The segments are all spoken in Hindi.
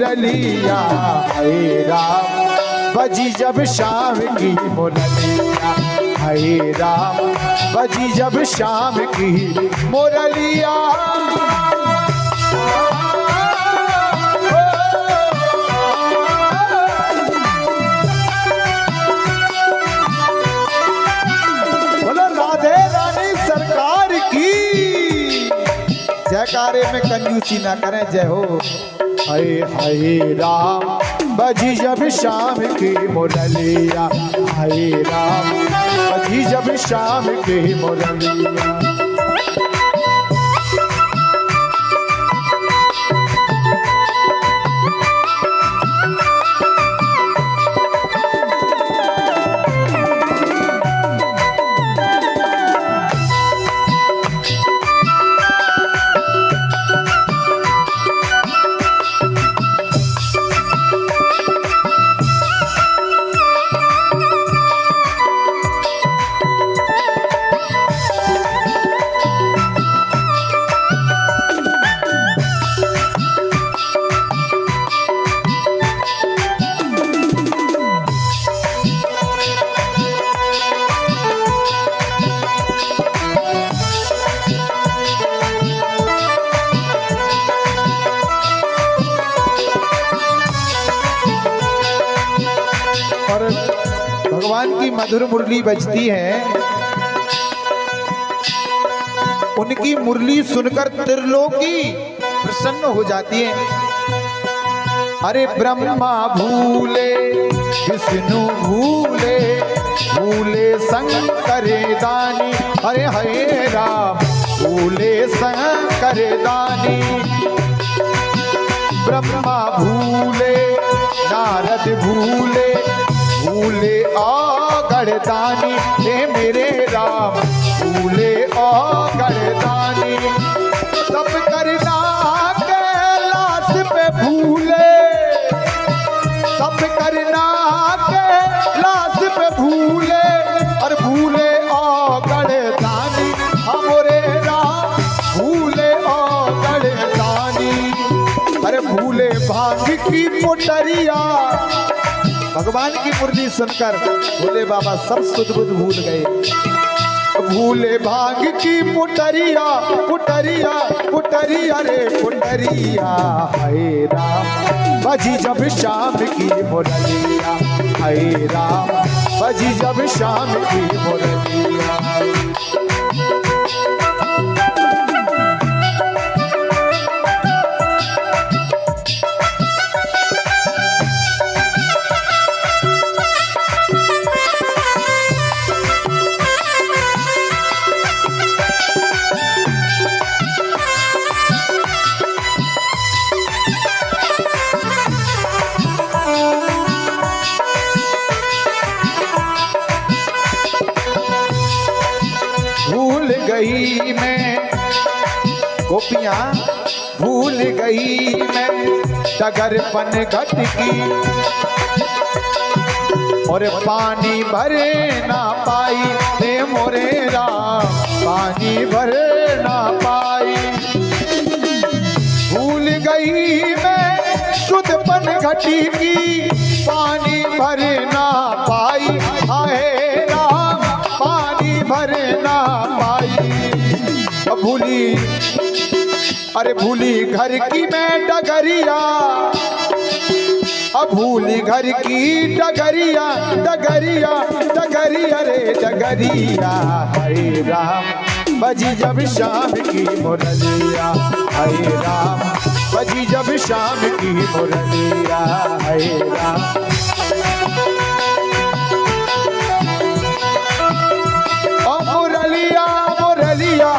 मुरलिया हरे राम बजी जब शाम की मुरलिया हरे राम बजी जब शाम की मुरलिया। बोलो राधे रानी सरकार की जयकारे में कंजूसी ना करें। जय हो। हरे हरे राम बजी जब शाम की मुरलिया हरे राम बजी जब शाम की मुरलिया। भगवान की मधुर मुरली बजती है। उनकी मुरली सुनकर त्रिलोकी प्रसन्न हो जाती है। अरे ब्रह्मा भूले विष्णु भूले भूले शंकर दानी अरे हरे राम भूले शंकर दानी। ब्रह्मा भूले नारद भूले भूले गणदानी हे मेरे राम भूले गणदानी। तब करना कैलाश पे भूले तब करना कैलाश पे भूले और भूले गणदानी हमारे राम भूले गणदानी। अरे भूले भांग की मोटरिया भगवान की मुरली सुनकर भोले बाबा सब सुध बुध भूल गए। भूले भांग की पुटरिया पुटरिया पुटरिया रे पुटरिया हरे राम बजी जब शाम की मुरलिया हरे राम बजी जब शाम की मुरलिया। गई मैं गोपियां भूल गई मैं डगरपन घट की और पानी भरे ना पाई हे मोरे राम पानी भरे ना पाई। भूल गई मैं सुधपन घटी की पानी भरे ना पाई हाय राम पानी भरे ना पाई। भूली अरे भूली घर की मैं डगरिया अब भूली घर की डगरिया डगरिया डगरिया रे डगरिया हरे राम बजी जब शाम की मुरलिया हरे राम बजी जब शाम की मुरलिया हरे राम। मुरलिया मुरलिया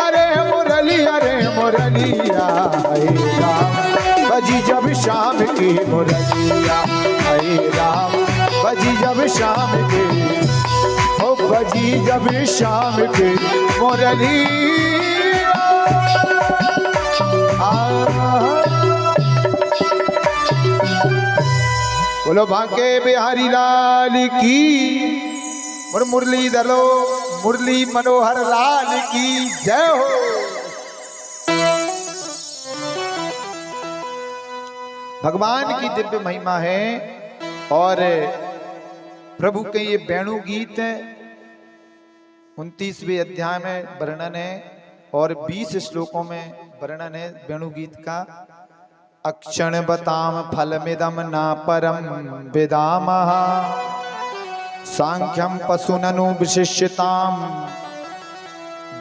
रे मुरलिया रे मुरलिया हरे राम बजी जब शाम की मुरलिया हरे राम बजी जब शाम की ओ बजी जब शाम की मुरलिया। बोलो भाग्य बिहारी लाल की और मुरली दलो मुरली मनोहर लाल की जय हो। भगवान की दिव्य महिमा है। और प्रभु के ये वेणु गीत 29वें अध्याय में वर्णन है और 20 श्लोकों में वर्णन है वेणु गीत का। अक्षण बताम फलमिदम ना परम विदामः, सांख्यम पशुननु विशिष्यताम,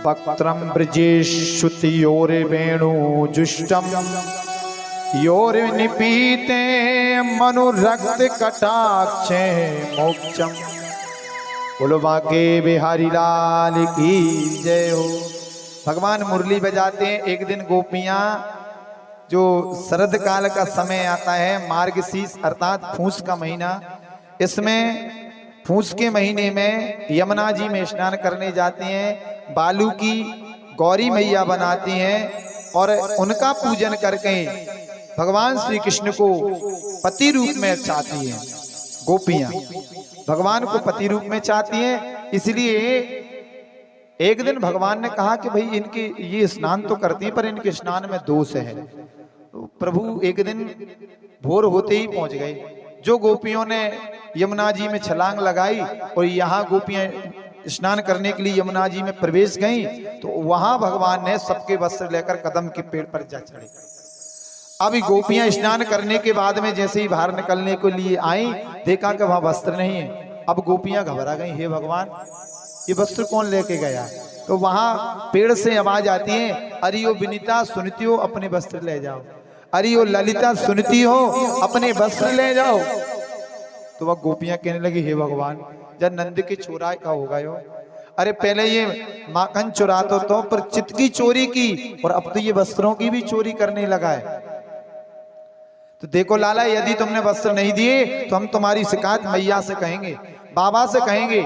वक्त्रम ब्रजेशुतियोर वेणु जुष्टम, योर निपीते मनुरक्त कटाक्षे मोक्षम। बोलो बाके बिहारी लाल की जय हो। भगवान मुरली बजाते हैं। एक दिन गोपियां, जो शरद काल का समय आता है, मार्गशीर्ष अर्थात फूस का महीना, इसमें फूस के महीने में यमुना जी में स्नान करने जाती हैं, बालू की गौरी मैया बनाती हैं और उनका पूजन करके भगवान श्री कृष्ण को पति रूप में चाहती हैं। गोपियां भगवान को पति रूप में चाहती हैं। इसलिए एक दिन भगवान ने कहा कि भाई इनके ये स्नान तो करती हैं पर इनके स्नान में दोष है। तो प्रभु एक दिन भोर होते ही पहुंच गए। जो गोपियों ने यमुना जी में छलांग लगाई और यहाँ गोपियां स्नान करने के लिए यमुना जी में प्रवेश गईं, तो वहां भगवान ने सबके वस्त्र लेकर कदम के पेड़ पर जा चढ़े। अभी गोपियां स्नान करने के बाद में जैसे ही बाहर निकलने के लिए आई, देखा कि वहां वस्त्र नहीं है। अब गोपियां घबरा गई, हे भगवान ये वस्त्र कौन लेके गया? तो वहां पेड़ से आवाज आती है, अरियो विनीता सुनती हो अपने वस्त्र ले जाओ, अरियो ललिता सुनती हो अपने वस्त्र ले जाओ। तो वह गोपियां कहने लगी, हे भगवान जब नंद के चोराए का होगा यो, अरे पहले ये माखन चुराता तो पर चित्त की चोरी की और अब तो ये वस्त्रों की भी चोरी करने लगा है। तो देखो लाला, यदि तुमने वस्त्र नहीं दिए तो हम तुम्हारी शिकायत मैया से कहेंगे, बाबा से कहेंगे।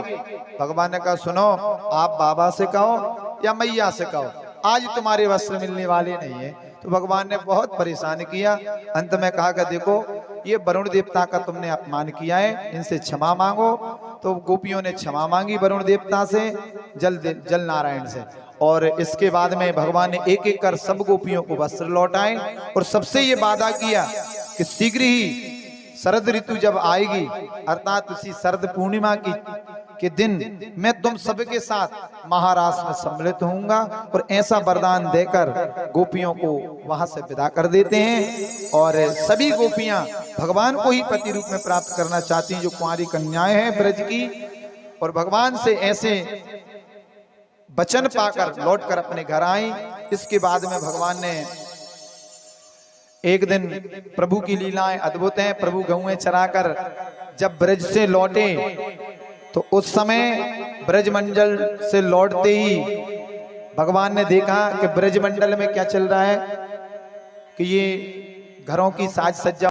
भगवान ने कहा, सुनो आप बाबा से कहो या मैया से कहो, आज तुम्हारे वस्त्र मिलने वाले नहीं है। तो भगवान ने बहुत परेशान किया। अंत में कहा कि देखो ये वरुण देवता का तुमने अपमान किया है, इनसे क्षमा मांगो। तो गोपियों ने क्षमा मांगी वरुण देवता से, जल नारायण से। और इसके बाद में भगवान ने एक एक कर सब गोपियों को वस्त्र लौटाए और सबसे ये वादा किया कि शीघ्र ही शरद ऋतु जब आएगी, अर्थात उसी शरद पूर्णिमा के दिन मैं तुम सबके साथ महाराष्ट्र में सम्मिलित होऊंगा। और ऐसा वरदान देकर गोपियों को वहां से विदा कर देते हैं। और सभी गोपियां भगवान को ही पति रूप में प्राप्त करना चाहती हैं, जो कुंवारी कन्याएं हैं ब्रज की। और भगवान से ऐसे वचन पाकर लौटकर अपने घर आई। इसके बाद में भगवान ने एक दिन, प्रभु की लीलाएं अद्भुत हैं। प्रभु गौएं चराकर जब ब्रज से लौटे तो उस समय ब्रजमंडल से लौटते ही भगवान ने देखा कि ब्रजमंडल में क्या चल रहा है, कि ये घरों की साज सज्जा